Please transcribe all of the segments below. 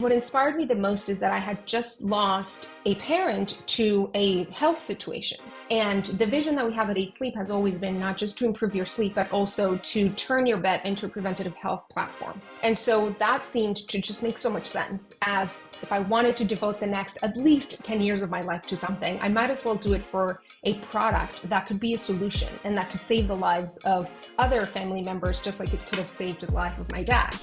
What inspired me the most is that I had just lost a parent to a health situation. And the vision that we have at 8 Sleep has always been not just to improve your sleep, but also to turn your bed into a preventative health platform. And so that seemed to just make so much sense, as if I wanted to devote the next at least 10 years of my life to something, I might as well do it for a product that could be a solution and that could save the lives of other family members, just like it could have saved the life of my dad.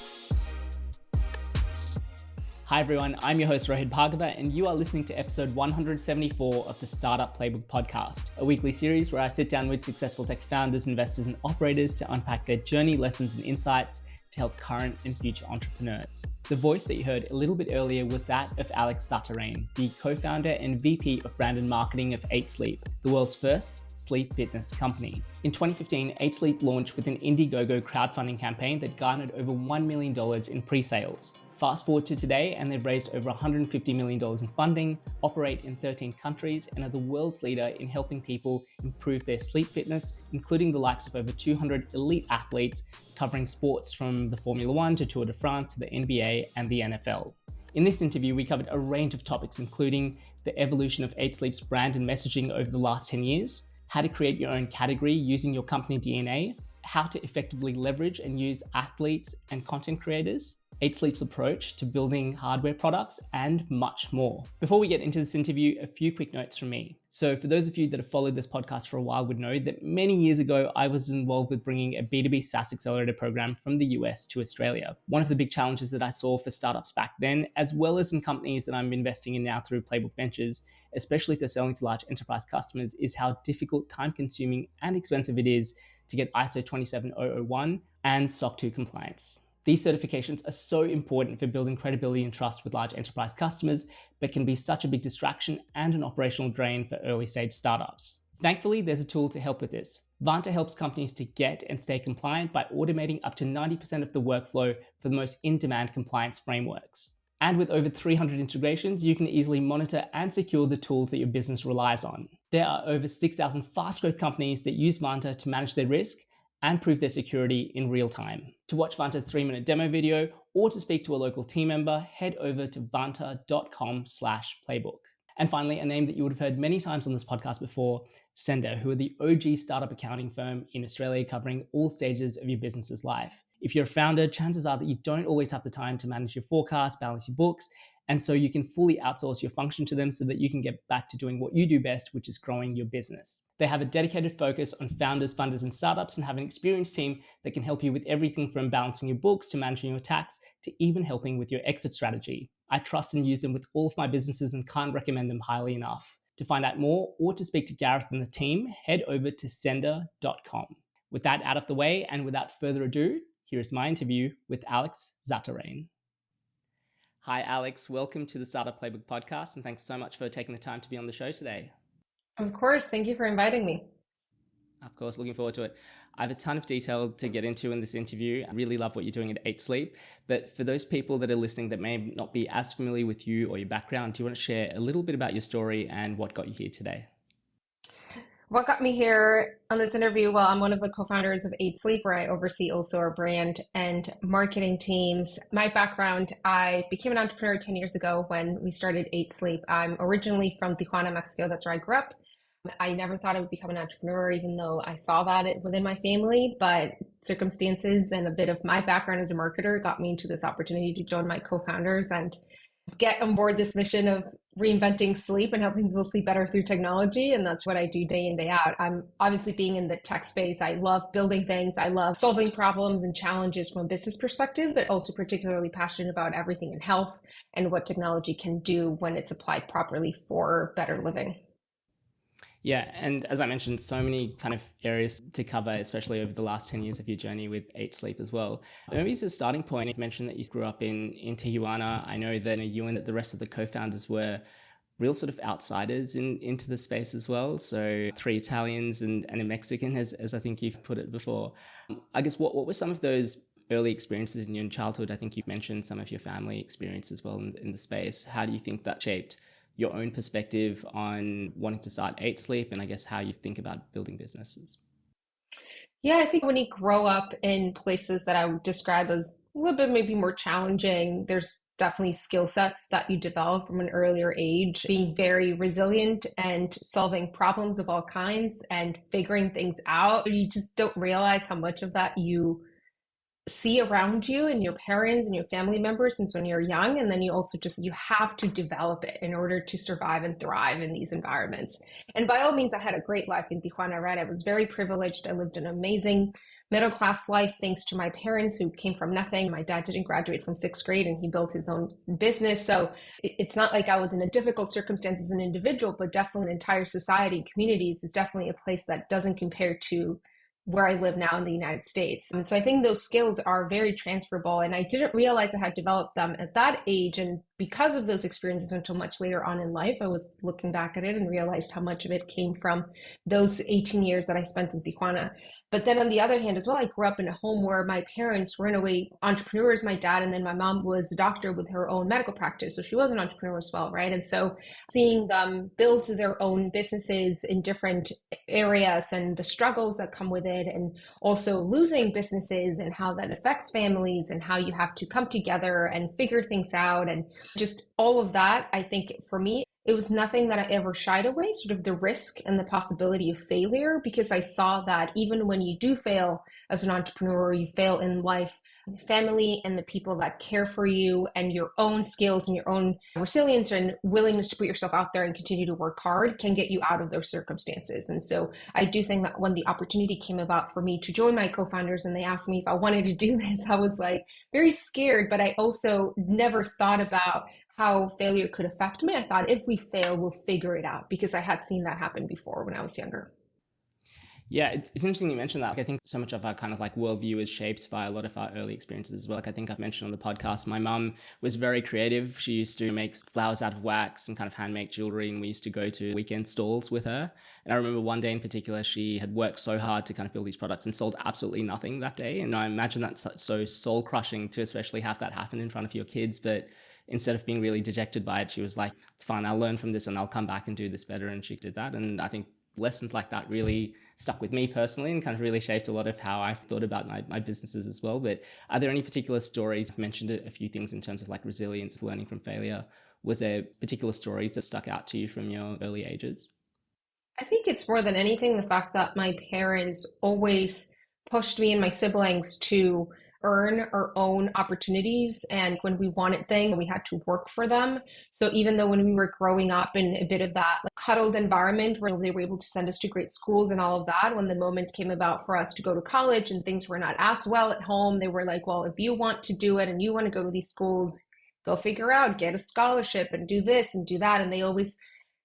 Hi everyone, I'm your host Rohit Bhargava, and you are listening to episode 174 of the Startup Playbook podcast, a weekly series where I sit down with successful tech founders, investors, and operators to unpack their journey, lessons, and insights to help current and future entrepreneurs. The voice that you heard a little bit earlier was that of Alex Zatarain, the co-founder and VP of brand and marketing of 8 Sleep, the world's first sleep fitness company. In 2015, 8 Sleep launched with an Indigogo crowdfunding campaign that garnered over $1 million in pre-sales. Fast forward to today, and they've raised over $150 million in funding, operate in 13 countries, and are the world's leader in helping people improve their sleep fitness, including the likes of over 200 elite athletes covering sports from the Formula One to Tour de France to the NBA and the NFL. In this interview, we covered a range of topics, including the evolution of 8 Sleep's brand and messaging over the last 10 years, how to create your own category using your company DNA, how to effectively leverage and use athletes and content creators, 8 Sleep's approach to building hardware products, and much more. Before we get into this interview, a few quick notes from me. So for those of you that have followed this podcast for a while would know that many years ago, I was involved with bringing a B2B SaaS accelerator program from the US to Australia. One of the big challenges that I saw for startups back then, as well as in companies that I'm investing in now through Playbook Ventures, especially if they're selling to large enterprise customers, is how difficult, time-consuming, and expensive it is to get ISO 27001 and SOC 2 compliance. These certifications are so important for building credibility and trust with large enterprise customers, but can be such a big distraction and an operational drain for early stage startups. Thankfully, there's a tool to help with this. Vanta helps companies to get and stay compliant by automating up to 90% of the workflow for the most in-demand compliance frameworks. And with over 300 integrations, you can easily monitor and secure the tools that your business relies on. There are over 6,000 fast growth companies that use Vanta to manage their risk and prove their security in real time. To watch Vanta's 3-minute demo video or to speak to a local team member, head over to vanta.com/playbook. And finally, a name that you would have heard many times on this podcast before, Sender, who are the OG startup accounting firm in Australia covering all stages of your business's life. If you're a founder, chances are that you don't always have the time to manage your forecast, balance your books, and so you can fully outsource your function to them so that you can get back to doing what you do best, which is growing your business. They have a dedicated focus on founders, funders, and startups, and have an experienced team that can help you with everything from balancing your books to managing your tax to even helping with your exit strategy. I trust and use them with all of my businesses and can't recommend them highly enough. To find out more or to speak to Gareth and the team, head over to sender.com. With that out of the way, and without further ado, here's my interview with Alex Zatarain. Hi, Alex. Welcome to the Startup Playbook podcast, and thanks so much for taking the time to be on the show today. Of course. Thank you for inviting me. Of course, looking forward to it. I have a ton of detail to get into in this interview. I really love what you're doing at 8 Sleep. But for those people that are listening that may not be as familiar with you or your background, do you want to share a little bit about your story and what got you here today? What got me here on this interview? Well, I'm one of the co-founders of 8 Sleep, where I oversee also our brand and marketing teams. My background, I became an entrepreneur 10 years ago when we started 8 Sleep. I'm originally from Tijuana, Mexico. That's where I grew up. I never thought I would become an entrepreneur, even though I saw that within my family, but circumstances and a bit of my background as a marketer got me into this opportunity to join my co-founders and get on board this mission of reinventing sleep and helping people sleep better through technology. And that's what I do day in, day out. I'm obviously being in the tech space. I love building things. I love solving problems and challenges from a business perspective, but also particularly passionate about everything in health and what technology can do when it's applied properly for better living. Yeah, and as I mentioned, so many kind of areas to cover, especially over the last 10 years of your journey with 8 Sleep as well. Maybe as a starting point, you mentioned that you grew up in Tijuana. I know that you and the rest of the co-founders were real sort of outsiders into the space as well. So 3 Italians and a Mexican, as I think you've put it before. I guess what were some of those early experiences in your childhood? I think you've mentioned some of your family experience as well in the space. How do you think that shaped your own perspective on wanting to start 8 Sleep, and I guess how you think about building businesses? Yeah, I think when you grow up in places that I would describe as a little bit maybe more challenging, there's definitely skill sets that you develop from an earlier age, being very resilient and solving problems of all kinds and figuring things out. You just don't realize how much of that you see around you and your parents and your family members since when you're young. And then you also just, you have to develop it in order to survive and thrive in these environments. And by all means, I had a great life in Tijuana, right? I was very privileged. I lived an amazing middle class life thanks to my parents who came from nothing. My dad didn't graduate from sixth grade and he built his own business. So it's not like I was in a difficult circumstance as an individual, but definitely an entire society, communities is definitely a place that doesn't compare to where I live now in the United States. And so I think those skills are very transferable. And I didn't realize I had developed them at that age. And because of those experiences until much later on in life, I was looking back at it and realized how much of it came from those 18 years that I spent in Tijuana. But then on the other hand as well, I grew up in a home where my parents were in a way entrepreneurs, my dad, and then my mom was a doctor with her own medical practice. So she was an entrepreneur as well, right? And so seeing them build their own businesses in different areas and the struggles that come with it, and also losing businesses and how that affects families and how you have to come together and figure things out and just all of that, I think for me, it was nothing that I ever shied away, sort of the risk and the possibility of failure, because I saw that even when you do fail as an entrepreneur, you fail in life, family and the people that care for you and your own skills and your own resilience and willingness to put yourself out there and continue to work hard can get you out of those circumstances. And so I do think that when the opportunity came about for me to join my co-founders and they asked me if I wanted to do this, I was like very scared, but I also never thought about how failure could affect me. I thought if we fail, we'll figure it out because I had seen that happen before when I was younger. Yeah, it's interesting you mentioned that. I think so much of our kind of like worldview is shaped by a lot of our early experiences as well. Like I think I've mentioned on the podcast, my mum was very creative. She used to make flowers out of wax and kind of handmade jewelry, and we used to go to weekend stalls with her. And I remember one day in particular, she had worked so hard to kind of build these products and sold absolutely nothing that day. And I imagine that's so soul crushing to especially have that happen in front of your kids. But instead of being really dejected by it, she was like, it's fine, I'll learn from this and I'll come back and do this better. And she did that. And I think lessons like that really stuck with me personally and kind of really shaped a lot of how I've thought about my businesses as well. But are there any particular stories? I've mentioned a few things in terms of like resilience, learning from failure. Was there particular stories that stuck out to you from your early ages? I think it's more than anything the fact that my parents always pushed me and my siblings to earn our own opportunities. And when we wanted things, we had to work for them. So even though when we were growing up in a bit of that like, cuddled environment where they were able to send us to great schools and all of that, when the moment came about for us to go to college and things were not as well at home, they were like, well, if you want to do it and you want to go to these schools, go figure out, get a scholarship and do this and do that. And they always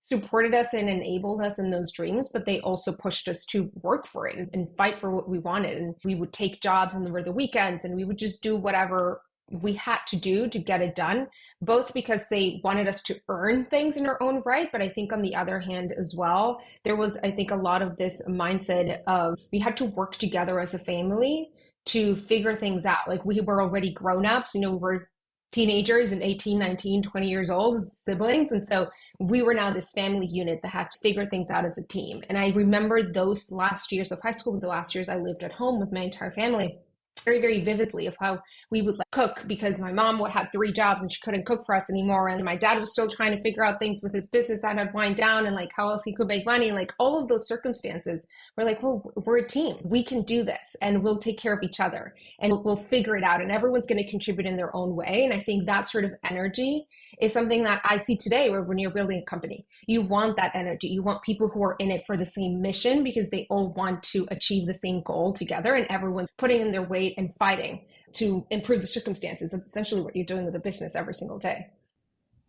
supported us and enabled us in those dreams, but they also pushed us to work for it and fight for what we wanted. And we would take jobs on the weekends and we would just do whatever we had to do to get it done, both because they wanted us to earn things in our own right. But I think on the other hand as well, there was, I think, a lot of this mindset of we had to work together as a family to figure things out. Like we were already grown-ups, we were teenagers and 18, 19, 20 years old as siblings. And so we were now this family unit that had to figure things out as a team. And I remember those last years of high school, the last years I lived at home with my entire family, very, very vividly of how we would like cook because my mom would have 3 jobs and she couldn't cook for us anymore. And my dad was still trying to figure out things with his business that had wind down and like how else he could make money. Like all of those circumstances, we're like, well, we're a team. We can do this and we'll take care of each other and we'll figure it out. And everyone's going to contribute in their own way. And I think that sort of energy is something that I see today where when you're building a company, you want that energy. You want people who are in it for the same mission because they all want to achieve the same goal together and everyone's putting in their weight and fighting to improve the circumstances. That's essentially what you're doing with a business every single day.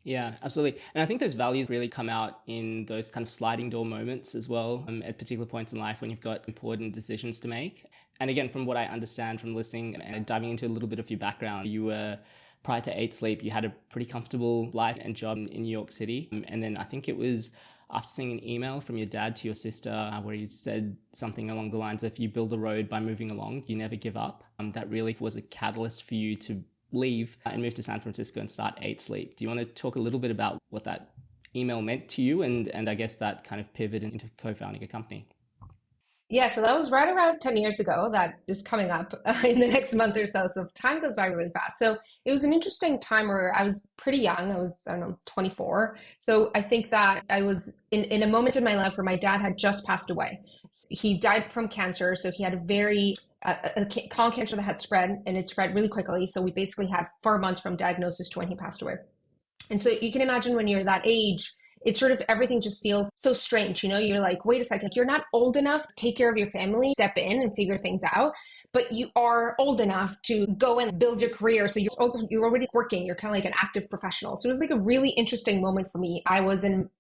Yeah, absolutely. And I think those values really come out in those kind of sliding door moments as well, at particular points in life when you've got important decisions to make. And again, from what I understand from listening and diving into a little bit of your background, you were prior to 8 Sleep, you had a pretty comfortable life and job in New York City. And then I think it was after seeing an email from your dad to your sister where he said something along the lines of, if you build a road by moving along, you never give up. That really was a catalyst for you to leave and move to San Francisco and start 8 Sleep. Do you want to talk a little bit about what that email meant to you and I guess that kind of pivot into co-founding a company? Yeah, so that was right around 10 years ago. That is coming up in the next month or so. So time goes by really fast. So it was an interesting time where I was pretty young. I was, I don't know, 24. So I think that I was in a moment in my life where my dad had just passed away. He died from cancer. So he had a very, colon cancer that had spread, and it spread really quickly. So we basically had 4 months from diagnosis to when he passed away. And so you can imagine when you're that age, it's sort of everything just feels so strange. You're like, wait a second, you're not old enough to take care of your family, step in and figure things out, but you are old enough to go and build your career. So you're already working. You're kind of like an active professional. So it was like a really interesting moment for me.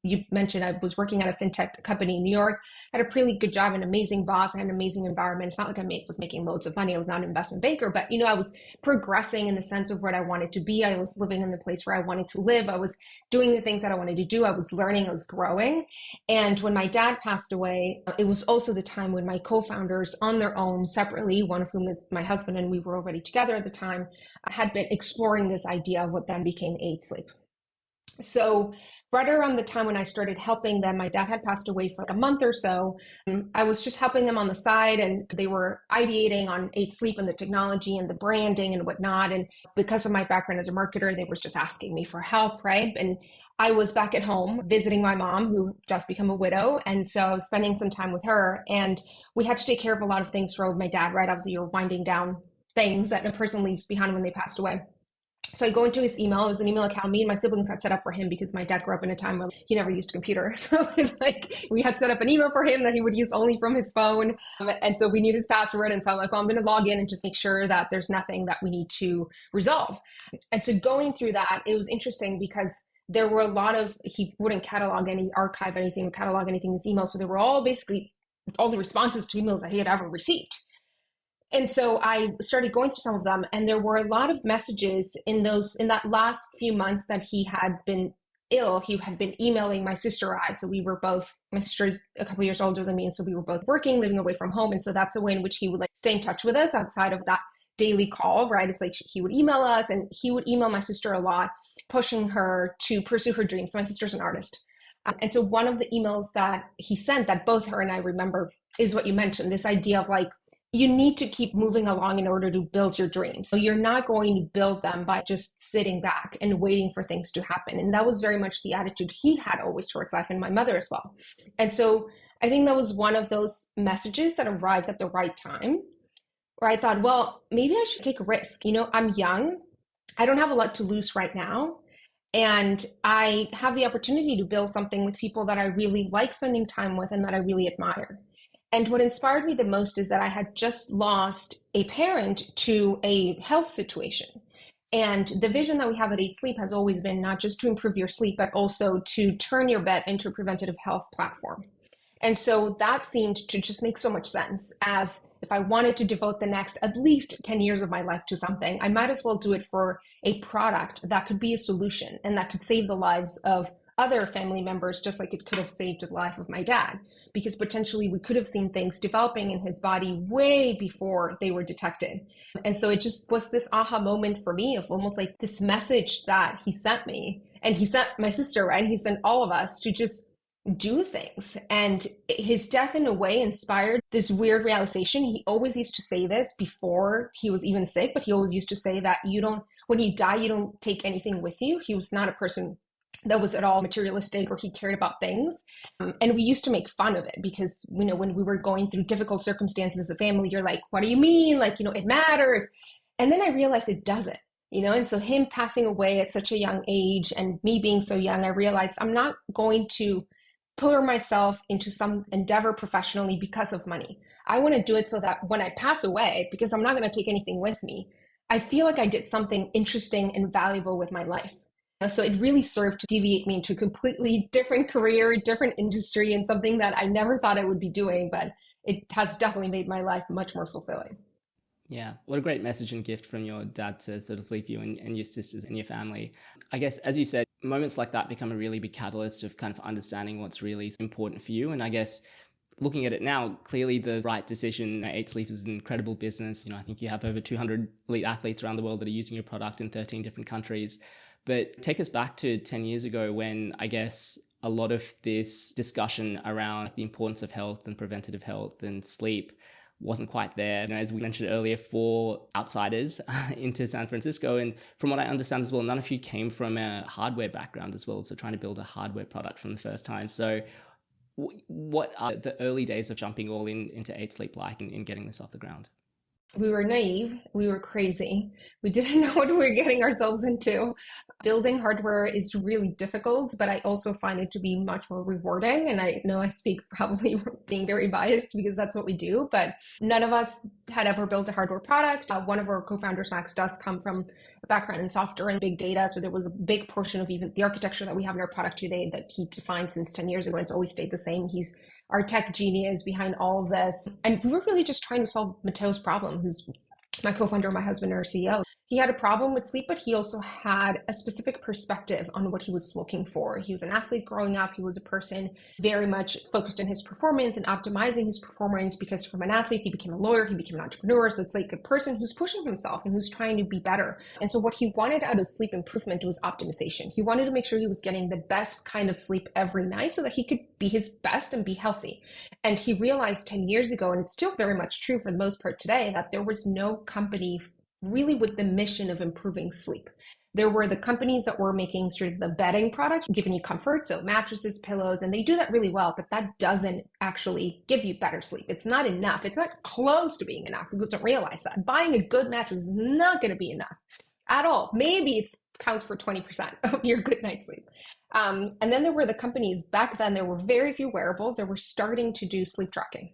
You mentioned I was working at a fintech company in New York, had a pretty good job, an amazing boss, I had an amazing environment. It's not like was making loads of money. I was not an investment banker, but I was progressing in the sense of what I wanted to be. I was living in the place where I wanted to live. I was doing the things that I wanted to do. I was learning, I was growing. And when my dad passed away, it was also the time when my co-founders on their own separately, one of whom is my husband, and we were already together at the time, had been exploring this idea of what then became 8 Sleep. So right around the time when I started helping them, my dad had passed away for like a month or so. I was just helping them on the side, and they were ideating on 8 Sleep and the technology and the branding and whatnot. And because of my background as a marketer, they were just asking me for help, right? And I was back at home visiting my mom, who just become a widow. And so I was spending some time with her, and we had to take care of a lot of things for my dad, right? Obviously, you're winding down things that a person leaves behind when they passed away. So I go into his email. It was an email account me and my siblings had set up for him because my dad grew up in a time where he never used a computer. So it's like we had set up an email for him that he would use only from his phone. And so we need his password. And so I'm like, well, I'm going to log in and just make sure that there's nothing that we need to resolve. And so going through that, it was interesting because there were a lot of, he wouldn't catalog any, archive anything, catalog anything in his email. So they were all basically all the responses to emails that he had ever received. And so I started going through some of them, and there were a lot of messages in that last few months that he had been ill. He had been emailing my sister and I. So we were both, my sister's a couple years older than me. And so we were both working, living away from home. And so that's a way in which he would like stay in touch with us outside of that daily call, right? It's like he would email us, and he would email my sister a lot, pushing her to pursue her dreams. So my sister's an artist. And so one of the emails that he sent that both her and I remember is what you mentioned, this idea of like, you need to keep moving along in order to build your dreams. So you're not going to build them by just sitting back and waiting for things to happen. And that was very much the attitude he had always towards life, and my mother as well. And so I think that was one of those messages that arrived at the right time, where I thought, well, maybe I should take a risk. I'm young. I don't have a lot to lose right now. And I have the opportunity to build something with people that I really like spending time with and that I really admire. And what inspired me the most is that I had just lost a parent to a health situation. And the vision that we have at 8 Sleep has always been not just to improve your sleep, but also to turn your bed into a preventative health platform. And so that seemed to just make so much sense, as if I wanted to devote the next at least 10 years of my life to something, I might as well do it for a product that could be a solution and that could save the lives of other family members, just like it could have saved the life of my dad, because potentially we could have seen things developing in his body way before they were detected. And so it just was this aha moment for me of almost like this message that he sent me, and he sent my sister, right? And he sent all of us to just do things. And his death in a way inspired this weird realization. He always used to say this before he was even sick, but he always used to say that when you die, you don't take anything with you. He was not a person that was at all materialistic or he cared about things. And we used to make fun of it because, when we were going through difficult circumstances as a family, you're like, what do you mean? Like, it matters. And then I realized it doesn't, and so him passing away at such a young age and me being so young, I realized I'm not going to pour myself into some endeavor professionally because of money. I want to do it so that when I pass away, because I'm not going to take anything with me, I feel like I did something interesting and valuable with my life. So it really served to deviate me into a completely different career, different industry, and something that I never thought I would be doing, but it has definitely made my life much more fulfilling. Yeah, what a great message and gift from your dad to sort of leave you and your sisters and your family. I guess, as you said, moments like that become a really big catalyst of kind of understanding what's really important for you. And I guess looking at it now, clearly the right decision. 8 Sleep is an incredible business. I think you have over 200 elite athletes around the world that are using your product in 13 different countries. But take us back to 10 years ago when, I guess, a lot of this discussion around the importance of health and preventative health and sleep wasn't quite there. And as we mentioned earlier, for outsiders into San Francisco. And from what I understand as well, none of you came from a hardware background as well. So trying to build a hardware product from the first time. So what are the early days of jumping all into 8 Sleep like in getting this off the ground? We were naive. We were crazy. We didn't know what we were getting ourselves into. Building hardware is really difficult, but I also find it to be much more rewarding. And I know I speak probably being very biased because that's what we do, but none of us had ever built a hardware product. One of our co-founders, Max, does come from a background in software and big data. So there was a big portion of even the architecture that we have in our product today that he defined since 10 years ago. It's always stayed the same. He's our tech genius behind all of this. And we were really just trying to solve Mateo's problem, who's my co-founder, my husband, and our CEO. He had a problem with sleep, but he also had a specific perspective on what he was looking for. He was an athlete growing up. He was a person very much focused on his performance and optimizing his performance, because from an athlete, he became a lawyer, he became an entrepreneur. So it's like a person who's pushing himself and who's trying to be better. And so what he wanted out of sleep improvement was optimization. He wanted to make sure he was getting the best kind of sleep every night so that he could be his best and be healthy. And he realized 10 years ago, and it's still very much true for the most part today, that there was no company really with the mission of improving sleep. There were the companies that were making sort of the bedding products, giving you comfort, so mattresses, pillows, and they do that really well, but that doesn't actually give you better sleep. It's not enough. It's not close to being enough. People don't realize that. Buying a good mattress is not going to be enough at all. Maybe it counts for 20% of your good night's sleep. And then there were the companies, back then there were very few wearables that were starting to do sleep tracking.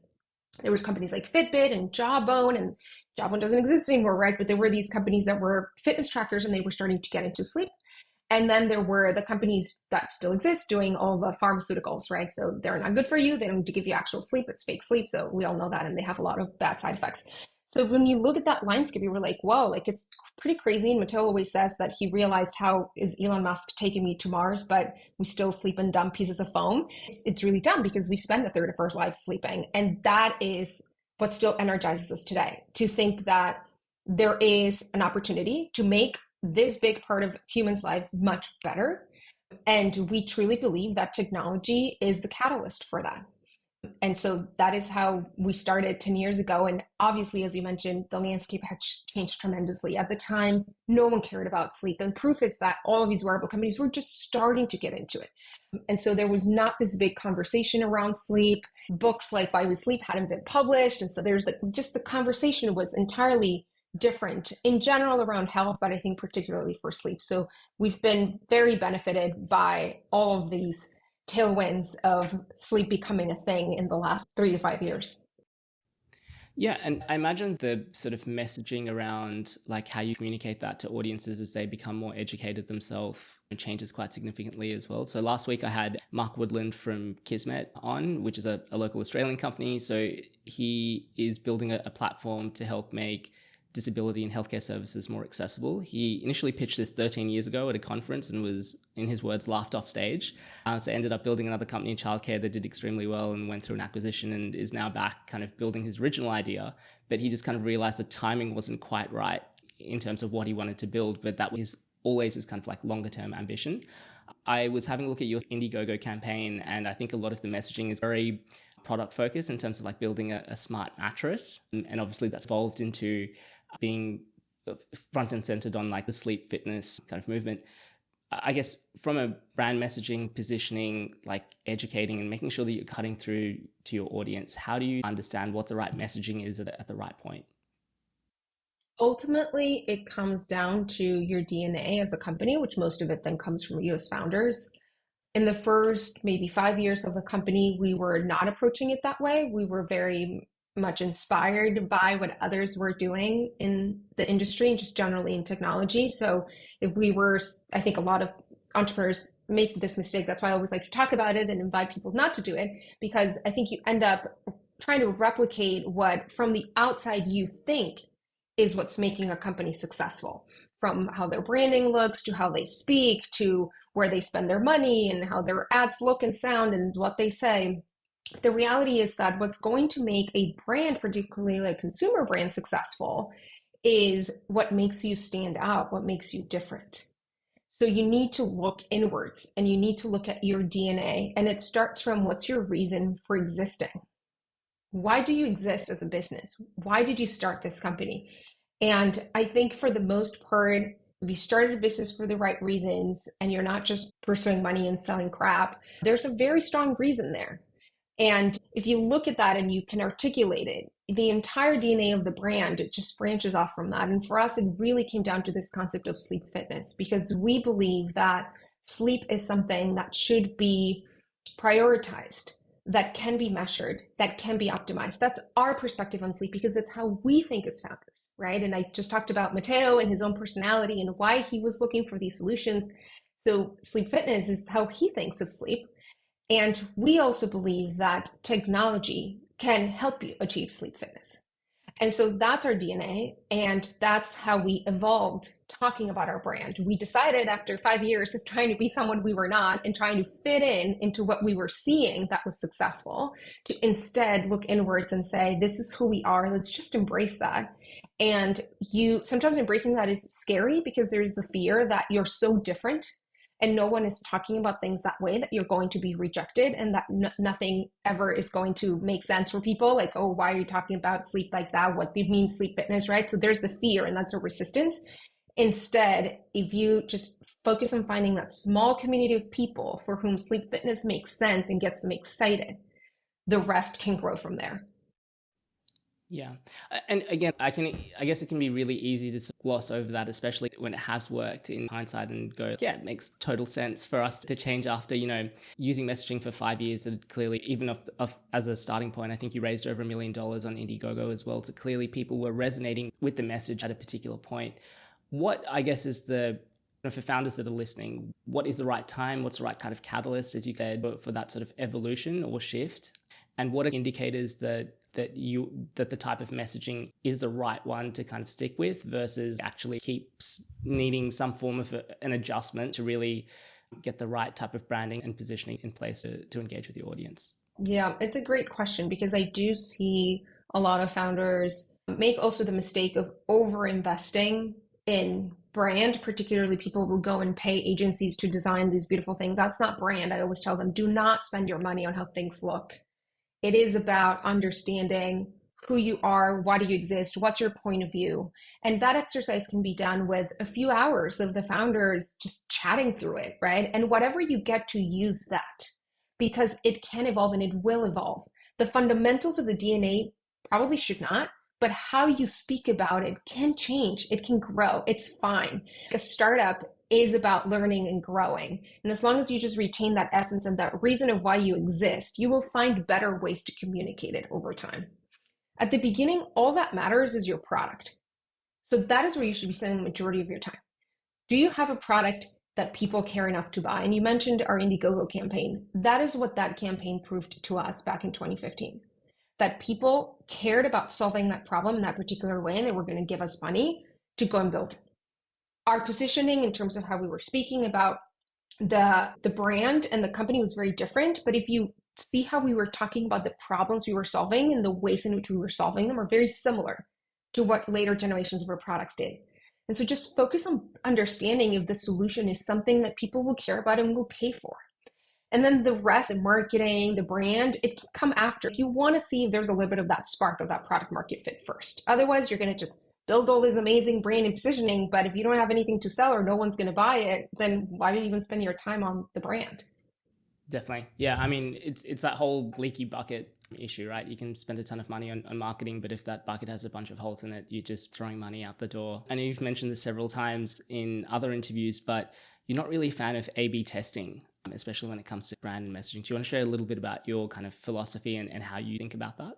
There was companies like Fitbit and Jawbone, and Jawbone doesn't exist anymore, right? But there were these companies that were fitness trackers and they were starting to get into sleep. And then there were the companies that still exist doing all the pharmaceuticals, right? So they're not good for you. They don't give you actual sleep. It's fake sleep. So we all know that. And they have a lot of bad side effects. So when you look at that landscape, you were like, whoa, like it's pretty crazy. And Mateo always says that he realized, how is Elon Musk taking me to Mars, but we still sleep in dumb pieces of foam? It's really dumb because we spend a third of our life sleeping. And that is what still energizes us today, to think that there is an opportunity to make this big part of humans' lives much better. And we truly believe that technology is the catalyst for that. And so that is how we started 10 years ago. And obviously, as you mentioned, the landscape has changed tremendously. At the time, no one cared about sleep. And proof is that all of these wearable companies were just starting to get into it. And so there was not this big conversation around sleep. Books like Why We Sleep hadn't been published. And so there's just the conversation was entirely different in general around health, but I think particularly for sleep. So we've been very benefited by all of these tailwinds of sleep becoming a thing in the last 3 to 5 years. Yeah, and I imagine the sort of messaging around like how you communicate that to audiences as they become more educated themselves changes quite significantly as well. So last week I had Mark Woodland from Kismet on, which is a local Australian company. So he is building a platform to help make disability and healthcare services more accessible. He initially pitched this 13 years ago at a conference and was, in his words, laughed off stage. So ended up building another company in childcare that did extremely well and went through an acquisition and is now back kind of building his original idea. But he just kind of realized the timing wasn't quite right in terms of what he wanted to build, but that was always his kind of like longer term ambition. I was having a look at your Indiegogo campaign, and I think a lot of the messaging is very product focused in terms of like building a smart mattress. And obviously that's evolved into being front and centered on like the sleep fitness kind of movement. I guess from a brand messaging, positioning, like educating and making sure that you're cutting through to your audience, how do you understand what the right messaging is at the right point? Ultimately, it comes down to your DNA as a company, which most of it then comes from you as founders. In the first maybe 5 years of the company, we were not approaching it that way. We were very much inspired by what others were doing in the industry and just generally in technology. So if we were, I think a lot of entrepreneurs make this mistake. That's why I always like to talk about it and invite people not to do it, because I think you end up trying to replicate what from the outside you think is what's making a company successful, from how their branding looks to how they speak to where they spend their money and how their ads look and sound and what they say. The reality is that what's going to make a brand, particularly a consumer brand, successful is what makes you stand out, what makes you different. So you need to look inwards and you need to look at your DNA. And it starts from, what's your reason for existing? Why do you exist as a business? Why did you start this company? And I think for the most part, if you started a business for the right reasons and you're not just pursuing money and selling crap, there's a very strong reason there. And if you look at that and you can articulate it, the entire DNA of the brand, it just branches off from that. And for us, it really came down to this concept of sleep fitness, because we believe that sleep is something that should be prioritized, that can be measured, that can be optimized. That's our perspective on sleep, because it's how we think as founders, right? And I just talked about Matteo and his own personality and why he was looking for these solutions. So sleep fitness is how he thinks of sleep. And we also believe that technology can help you achieve sleep fitness. And so that's our DNA, and that's how we evolved talking about our brand. We decided after 5 years of trying to be someone we were not and trying to fit in into what we were seeing that was successful, to instead look inwards and say, this is who we are. Let's just embrace that. And sometimes embracing that is scary, because there's the fear that you're so different and no one is talking about things that way, that you're going to be rejected, and that nothing ever is going to make sense for people. Like, oh, why are you talking about sleep like that? What do you mean sleep fitness, right? So there's the fear, and that's a resistance. Instead, if you just focus on finding that small community of people for whom sleep fitness makes sense and gets them excited, the rest can grow from there. Yeah. And again, I guess it can be really easy to gloss over that, especially when it has worked in hindsight, and go, yeah, it makes total sense for us to change after, using messaging for 5 years. And clearly, even as a starting point, I think you raised over $1 million on Indiegogo as well. So clearly people were resonating with the message at a particular point. What, I guess, is for founders that are listening, what is the right time? What's the right kind of catalyst, as you said, for that sort of evolution or shift? And what are indicators that the type of messaging is the right one to kind of stick with, versus actually keeps needing some form of an adjustment to really get the right type of branding and positioning in place to engage with the audience? Yeah, it's a great question, because I do see a lot of founders make also the mistake of over-investing in brand. Particularly, people will go and pay agencies to design these beautiful things. That's not brand. I always tell them, do not spend your money on how things look. It is about understanding who you are, why do you exist, what's your point of view. And that exercise can be done with a few hours of the founders just chatting through it, right? And whatever you get to, use that, because it can evolve and it will evolve. The fundamentals of the DNA probably should not, but how you speak about it can change. It can grow. It's fine. A startup is about learning and growing. And as long as you just retain that essence and that reason of why you exist, you will find better ways to communicate it over time. At the beginning, all that matters is your product. So that is where you should be spending the majority of your time. Do you have a product that people care enough to buy? And you mentioned our Indiegogo campaign. That is what that campaign proved to us back in 2015. That people cared about solving that problem in that particular way, and they were going to give us money to go and build it. Our positioning in terms of how we were speaking about the brand and the company was very different. But if you see how we were talking about the problems we were solving and the ways in which we were solving them are very similar to what later generations of our products did. And so just focus on understanding if the solution is something that people will care about and will pay for. And then the rest, the marketing, the brand, it can come after. You want to see if there's a little bit of that spark of that product market fit first. Otherwise, you're going to just build all this amazing brand and positioning, but if you don't have anything to sell or no one's going to buy it, then why did you even spend your time on the brand? Definitely. Yeah. I mean, it's that whole leaky bucket issue, right? You can spend a ton of money on marketing, but if that bucket has a bunch of holes in it, you're just throwing money out the door. I know you've mentioned this several times in other interviews, but you're not really a fan of A/B testing, especially when it comes to brand and messaging. Do you want to share a little bit about your kind of philosophy and how you think about that?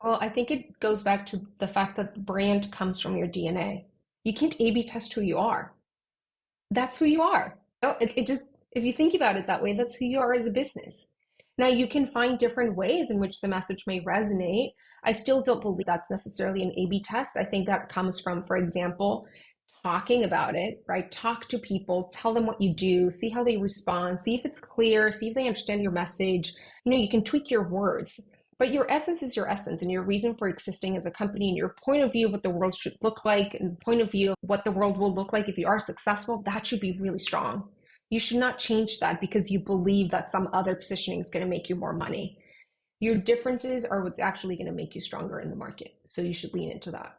Well, I think it goes back to the fact that brand comes from your DNA. You can't A/B test who you are. That's who you are. It just, if you think about it that way, that's who you are as a business. Now, you can find different ways in which the message may resonate. I still don't believe that's necessarily an A/B test. I think that comes from, for example, talking about it, right? Talk to people, tell them what you do, see how they respond, see if it's clear, see if they understand your message. You can tweak your words. But your essence is your essence, and your reason for existing as a company, and your point of view of what the world should look like, and point of view of what the world will look like if you are successful, that should be really strong. You should not change that because you believe that some other positioning is going to make you more money. Your differences are what's actually going to make you stronger in the market. So you should lean into that.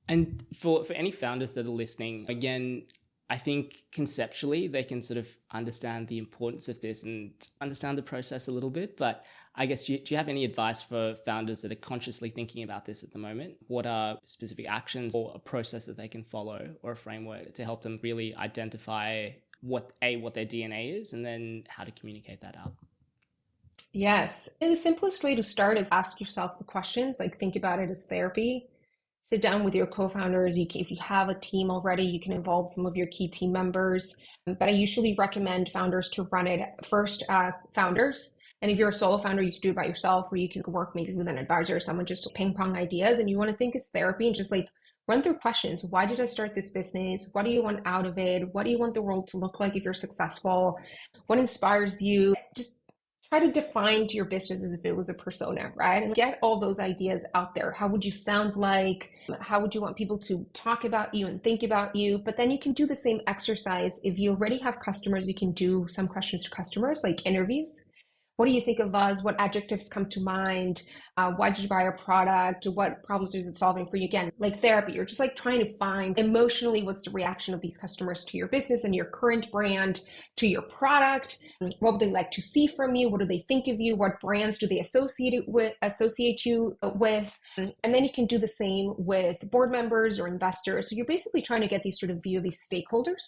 And for any founders that are listening, again, I think conceptually they can sort of understand the importance of this and understand the process a little bit. But I guess, do you have any advice for founders that are consciously thinking about this at the moment? What are specific actions or a process that they can follow or a framework to help them really identify what their DNA is, and then how to communicate that out? Yes. And the simplest way to start is ask yourself the questions, like think about it as therapy. Sit down with your co-founders. If you have a team already, you can involve some of your key team members. But I usually recommend founders to run it first as founders. And if you're a solo founder, you can do it by yourself, or you can work maybe with an advisor or someone just to ping pong ideas. And you want to think as therapy and just like run through questions. Why did I start this business? What do you want out of it? What do you want the world to look like if you're successful? What inspires you? Just try to define your business as if it was a persona, right? And get all those ideas out there. How would you sound like? How would you want people to talk about you and think about you? But then you can do the same exercise. If you already have customers, you can do some questions to customers, like interviews. What do you think of us? What adjectives come to mind? Why did you buy our product? What problems is it solving for you? Again, like therapy, you're just like trying to find emotionally what's the reaction of these customers to your business and your current brand, to your product. What would they like to see from you? What do they think of you? What brands do they associate you with? And then you can do the same with board members or investors. So you're basically trying to get these sort of view of these stakeholders.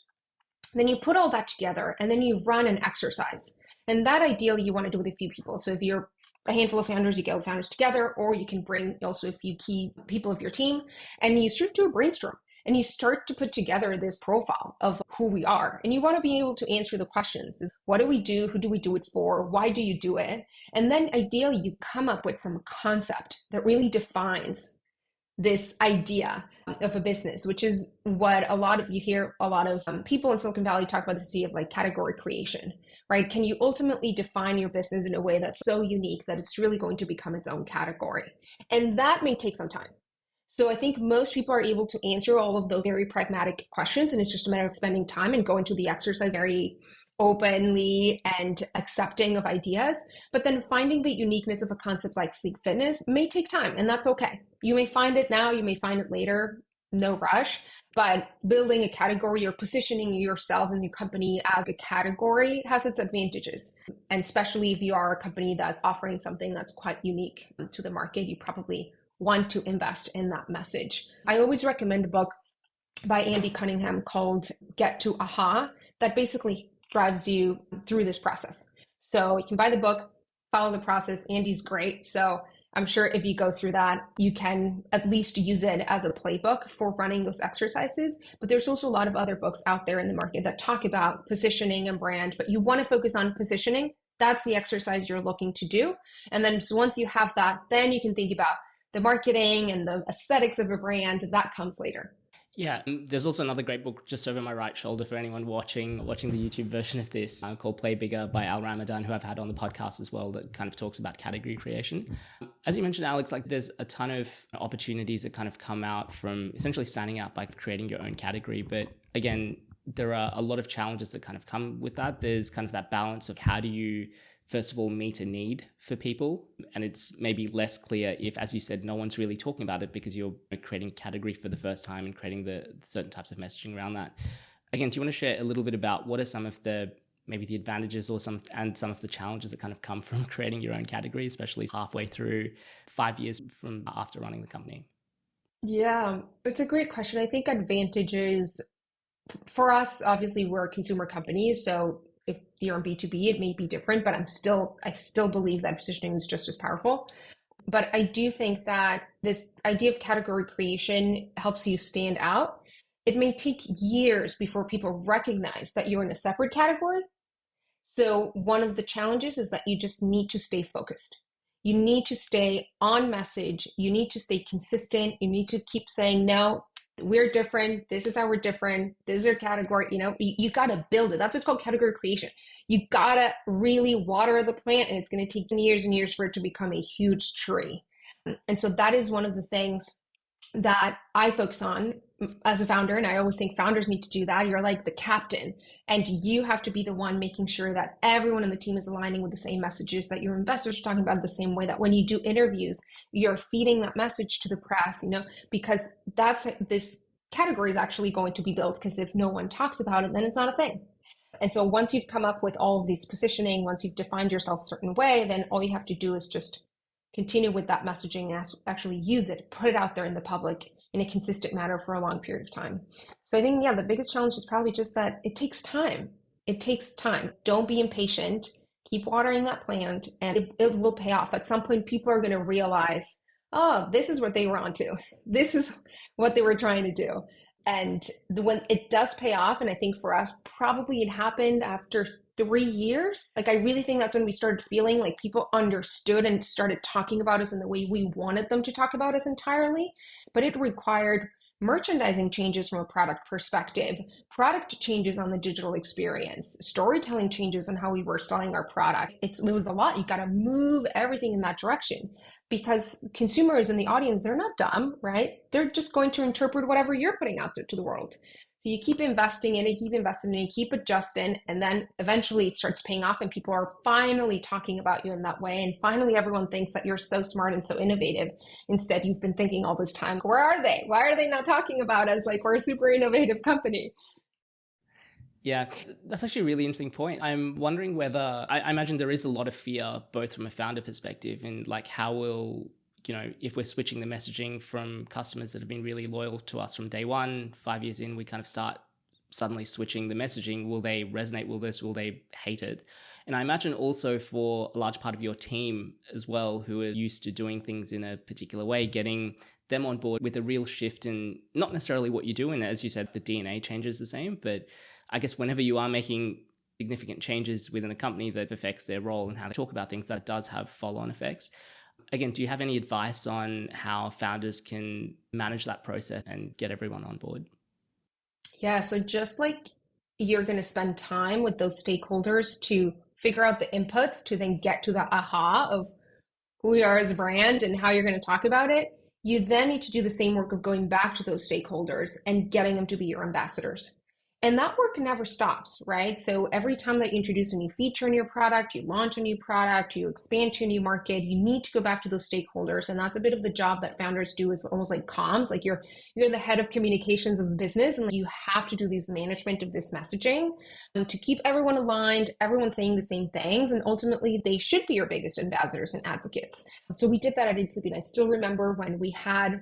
Then you put all that together and then you run an exercise. And that ideally you want to do with a few people. So if you're a handful of founders, you get the founders together, or you can bring also a few key people of your team and you sort of do a brainstorm and you start to put together this profile of who we are. And you want to be able to answer the questions. What do we do? Who do we do it for? Why do you do it? And then ideally you come up with some concept that really defines this idea of a business, which is what you hear a lot of people in Silicon Valley talk about, this idea of like category creation, right? Can you ultimately define your business in a way that's so unique that it's really going to become its own category? And that may take some time. So I think most people are able to answer all of those very pragmatic questions, and it's just a matter of spending time and going to the exercise very openly and accepting of ideas. But then finding the uniqueness of a concept like sleep fitness may take time, and that's okay. You may find it now, you may find it later, no rush. But building a category or positioning yourself and your company as a category has its advantages. And especially if you are a company that's offering something that's quite unique to the market, you probably want to invest in that message. I always recommend a book by Andy Cunningham called Get to Aha that basically drives you through this process. So you can buy the book, follow the process. Andy's great. So I'm sure if you go through that, you can at least use it as a playbook for running those exercises. But there's also a lot of other books out there in the market that talk about positioning and brand, but you want to focus on positioning. That's the exercise you're looking to do. And then so once you have that, then you can think about the marketing and the aesthetics of a brand. That comes later. Yeah, there's also another great book just over my right shoulder for anyone watching the YouTube version of this called Play Bigger by Al Ramadan, who I've had on the podcast as well, that kind of talks about category creation. As you mentioned, Alex, like there's a ton of opportunities that kind of come out from essentially standing out by creating your own category. But again, there are a lot of challenges that kind of come with that. There's kind of that balance of how do you first of all meet a need for people, and it's maybe less clear if, as you said, no one's really talking about it because you're creating category for the first time and creating the certain types of messaging around that. Again, do you want to share a little bit about what are some of the maybe the advantages or some of the challenges that kind of come from creating your own category, especially halfway through 5 years from after running the company? Yeah, it's a great question. I think advantages for us, obviously we're a consumer company, so if you're on B2B, it may be different, but I still believe that positioning is just as powerful. But I do think that this idea of category creation helps you stand out. It may take years before people recognize that you're in a separate category. So one of the challenges is that you just need to stay focused. You need to stay on message. You need to stay consistent. You need to keep saying, no, we're different. This is how we're different. This is our category. You got to build it. That's what's called category creation. You got to really water the plant, and it's going to take years and years for it to become a huge tree. And so that is one of the things that I focus on as a founder. And I always think founders need to do that. You're like the captain, and you have to be the one making sure that everyone in the team is aligning with the same messages, that your investors are talking about it the same way, that when you do interviews, you're feeding that message to the press, because this category is actually going to be built, because if no one talks about it, then it's not a thing. And so once you've come up with all of these positioning, once you've defined yourself a certain way, then all you have to do is just continue with that messaging and actually use it, put it out there in the public in a consistent manner for a long period of time. So I think, the biggest challenge is probably just that it takes time. It takes time. Don't be impatient. Keep watering that plant, and it will pay off. At some point, people are going to realize, oh, this is what they were onto. This is what they were trying to do. And when it does pay off, and I think for us, probably it happened after 3 years. Like, I really think that's when we started feeling like people understood and started talking about us in the way we wanted them to talk about us entirely. But it required merchandising changes from a product perspective, product changes on the digital experience, storytelling changes on how we were selling our product. It was a lot. You got to move everything in that direction, because consumers in the audience, they're not dumb, right? They're just going to interpret whatever you're putting out there to the world. So you keep investing in it, keep adjusting, and then eventually it starts paying off, and people are finally talking about you in that way. And finally, everyone thinks that you're so smart and so innovative. Instead, you've been thinking all this time, where are they? Why are they not talking about us like we're a super innovative company? Yeah, that's actually a really interesting point. I'm wondering whether, I imagine there is a lot of fear, both from a founder perspective and like how will, if we're switching the messaging from customers that have been really loyal to us from day one, 5 years in, we kind of start suddenly switching the messaging. Will they resonate with this? Will they hate it? And I imagine also for a large part of your team as well, who are used to doing things in a particular way, getting them on board with a real shift in not necessarily what you do. And as you said, the DNA changes the same, but I guess whenever you are making significant changes within a company that affects their role and how they talk about things, that does have follow-on effects. Again, do you have any advice on how founders can manage that process and get everyone on board? Yeah, so just like you're going to spend time with those stakeholders to figure out the inputs to then get to the aha of who we are as a brand and how you're going to talk about it, you then need to do the same work of going back to those stakeholders and getting them to be your ambassadors. And that work never stops, right? So every time that you introduce a new feature in your product, you launch a new product, you expand to a new market, you need to go back to those stakeholders. And that's a bit of the job that founders do, is almost like comms, like you're the head of communications of the business, and you have to do this management of this messaging to keep everyone aligned, everyone saying the same things. And ultimately, they should be your biggest ambassadors and advocates. So we did that at Sleep. And I still remember when we had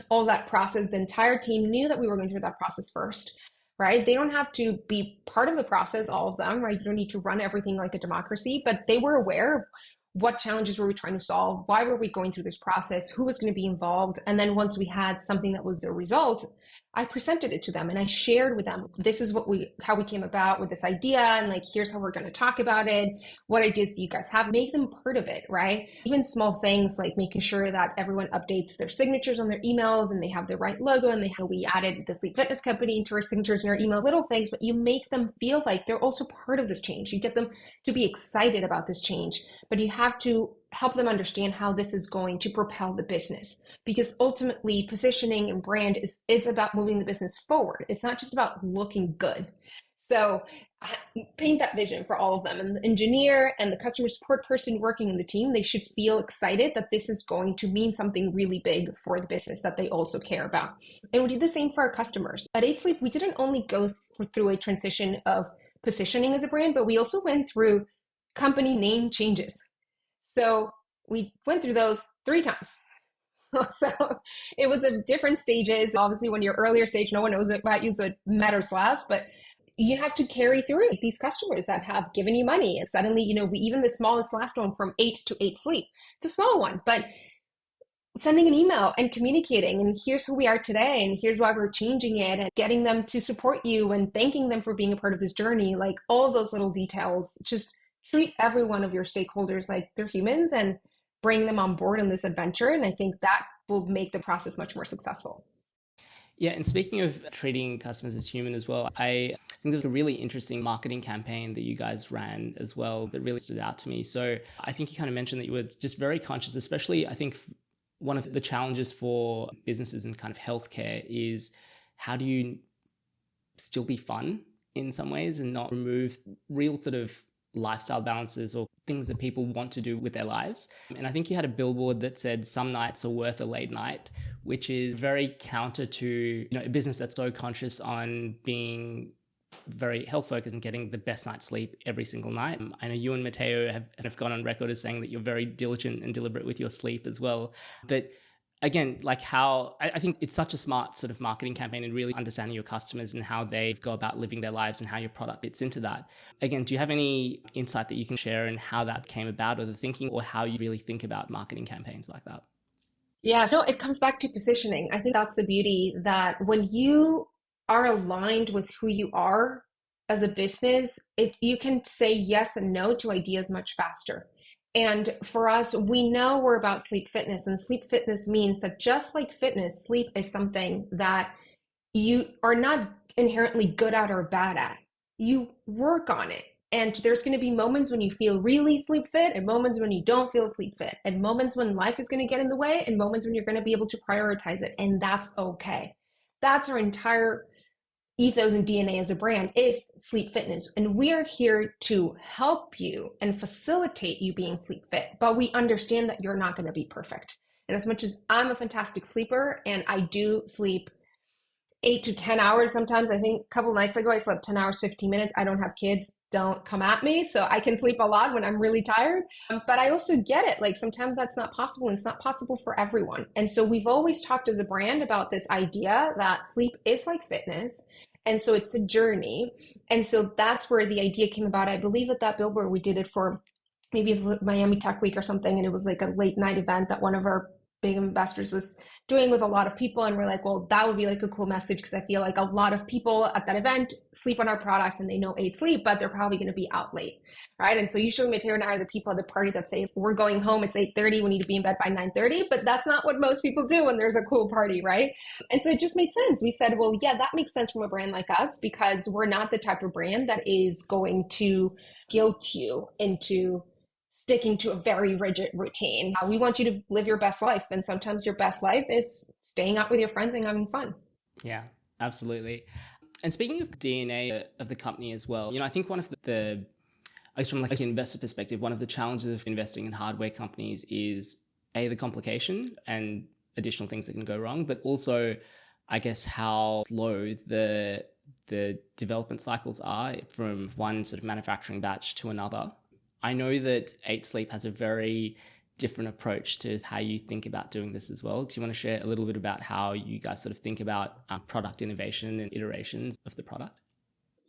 all that process, the entire team knew that we were going through that process first. Right? They don't have to be part of the process, all of them, right? You don't need to run everything like a democracy, but they were aware of what challenges were we trying to solve? Why were we going through this process? Who was going to be involved? And then once we had something that was a result, I presented it to them and I shared with them, this is how we came about with this idea. And like, here's how we're going to talk about it. What ideas do you guys have? Make them part of it, right? Even small things like making sure that everyone updates their signatures on their emails and they have the right logo, and we added the sleep fitness company into our signatures in our emails, little things, but you make them feel like they're also part of this change. You get them to be excited about this change, but you have to help them understand how this is going to propel the business, because ultimately positioning and brand it's about moving the business forward. It's not just about looking good. So paint that vision for all of them, and the engineer and the customer support person working in the team, they should feel excited that this is going to mean something really big for the business that they also care about. And we did the same for our customers. At 8 Sleep, we didn't only go through a transition of positioning as a brand, but we also went through company name changes. So we went through those 3 times. So it was at different stages. Obviously, when you're earlier stage, no one knows about you, so it matters less, but you have to carry through these customers that have given you money. And suddenly, even the smallest last one from 8 to 8 Sleep, it's a small one, but sending an email and communicating, and here's who we are today, and here's why we're changing it, and getting them to support you and thanking them for being a part of this journey, like all of those little details, just treat every one of your stakeholders like they're humans and bring them on board in this adventure. And I think that will make the process much more successful. Yeah, and speaking of treating customers as human as well, I think there's a really interesting marketing campaign that you guys ran as well that really stood out to me. So I think you kind of mentioned that you were just very conscious, especially I think one of the challenges for businesses in kind of healthcare is how do you still be fun in some ways and not remove real sort of lifestyle balances or things that people want to do with their lives. And I think you had a billboard that said some nights are worth a late night, which is very counter to a business that's so conscious on being very health focused and getting the best night's sleep every single night. I know you and Matteo have gone on record as saying that you're very diligent and deliberate with your sleep as well. But again, like how I think it's such a smart sort of marketing campaign and really understanding your customers and how they go about living their lives and how your product fits into that. Again, do you have any insight that you can share in how that came about or the thinking or how you really think about marketing campaigns like that? Yeah, so it comes back to positioning. I think that's the beauty that when you are aligned with who you are as a business, you can say yes and no to ideas much faster. And for us, we know we're about sleep fitness, and sleep fitness means that just like fitness, sleep is something that you are not inherently good at or bad at. You work on it. And there's going to be moments when you feel really sleep fit and moments when you don't feel sleep fit and moments when life is going to get in the way and moments when you're going to be able to prioritize it. And that's okay. That's our entire ethos and DNA as a brand is sleep fitness. And we are here to help you and facilitate you being sleep fit. But we understand that you're not going to be perfect. And as much as I'm a fantastic sleeper and I do sleep 8 to 10 hours sometimes. I think a couple nights ago I slept 10 hours, 15 minutes. I don't have kids. Don't come at me. So I can sleep a lot when I'm really tired. But I also get it. Like sometimes that's not possible and it's not possible for everyone. And so we've always talked as a brand about this idea that sleep is like fitness. And so it's a journey. And so that's where the idea came about. I believe at that billboard, we did it for maybe Miami Tech Week or something. And it was like a late night event that one of our big investors was doing with a lot of people. And we're like, well, that would be like a cool message because I feel like a lot of people at that event sleep on our products and they know 8 sleep, but they're probably going to be out late, right? And so usually Matteo and I are the people at the party that say, we're going home, it's 8:30, we need to be in bed by 9:30, but that's not what most people do when there's a cool party, right? And so it just made sense. We said, well, yeah, that makes sense from a brand like us because we're not the type of brand that is going to guilt you into sticking to a very rigid routine. We want you to live your best life. And sometimes your best life is staying out with your friends and having fun. Yeah, absolutely. And speaking of DNA of the company as well, I think one of the I guess from like an investor perspective, one of the challenges of investing in hardware companies is the complication and additional things that can go wrong, but also I guess how slow the development cycles are from one sort of manufacturing batch to another. I know that 8 Sleep has a very different approach to how you think about doing this as well. Do you want to share a little bit about how you guys sort of think about product innovation and iterations of the product?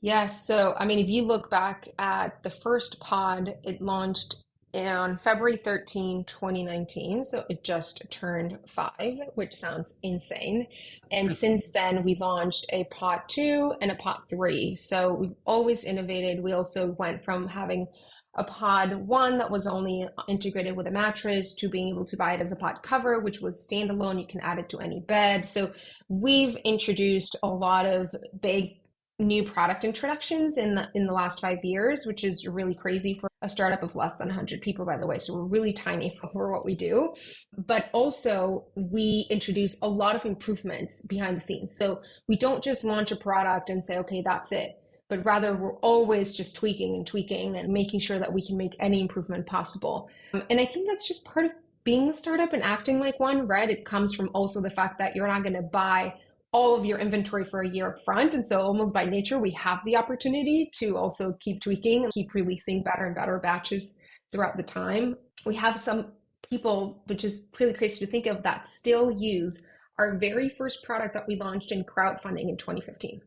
Yes. So, I mean, if you look back at the first pod, it launched on February 13, 2019. So it just turned 5, which sounds insane. And since then, we launched a pod 2 and a pod 3. So we've always innovated. We also went from having a pod 1 that was only integrated with a mattress to being able to buy it as a pod cover, which was standalone. You can add it to any bed. So we've introduced a lot of big new product introductions in the last 5 years, which is really crazy for a startup of less than 100 people, by the way. So we're really tiny for what we do. But also we introduce a lot of improvements behind the scenes. So we don't just launch a product and say, okay, that's it. But rather we're always just tweaking and making sure that we can make any improvement possible. And I think that's just part of being a startup and acting like one, right? It comes from also the fact that you're not going to buy all of your inventory for a year up front. And so almost by nature, we have the opportunity to also keep tweaking and keep releasing better and better batches throughout the time. We have some people, which is really crazy to think of, that still use our very first product that we launched in crowdfunding in 2015.